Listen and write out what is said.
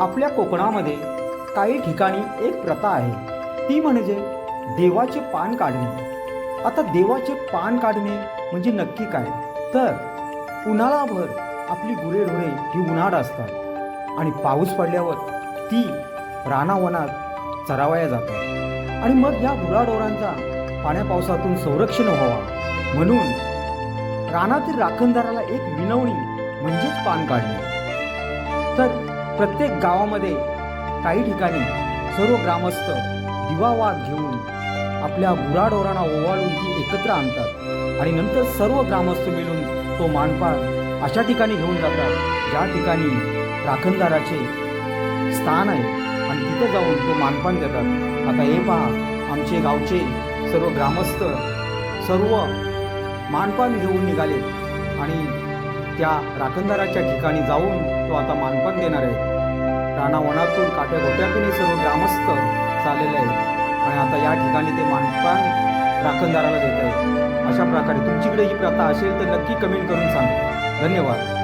आपल्या कोकणामध्ये काही ठिकाणी एक प्रथा आहे, ती म्हणजे देवाचे पान काढणे. आता देवाचे पान काढणे म्हणजे नक्की काय? तर उन्हाळाभर आपली गुरेढोरे ही उन्हाळ असतात आणि पाऊस पडल्यावर ती रानावनात चरावया जातात आणि मग या गुराढोरांचा पाण्या पावसातून संरक्षण व्हावा म्हणून रानातील राखणदाराला एक विनवणी म्हणजेच पान काढणे. तर प्रत्येक गावामध्ये काही ठिकाणी सर्व ग्रामस्थ दिवावात घेऊन आपल्या गुराढोरांना ओवाळून ती एकत्र आणतात आणि नंतर सर्व ग्रामस्थ मिळून तो मानपान अशा ठिकाणी घेऊन जातात ज्या ठिकाणी राखणदाराचे स्थान आहे आणि तिथे जाऊन तो मानपान देतात. आता हे पहा, आमचे गावचे सर्व ग्रामस्थ सर्व मानपान घेऊन निघाले आणि त्या राखणदाराच्या ठिकाणी जाऊन तो आता मानपान देणार आहे. रानावनातून काट्यागोट्यातूनही सर्व ग्रामस्थ चाललेले आहेत आणि आता या ठिकाणी ते मानपान राखणदाराला देत आहे. अशा प्रकारे तुमच्याकडे ही प्रथा असेल तर नक्की कमेंट करून सांगा. धन्यवाद.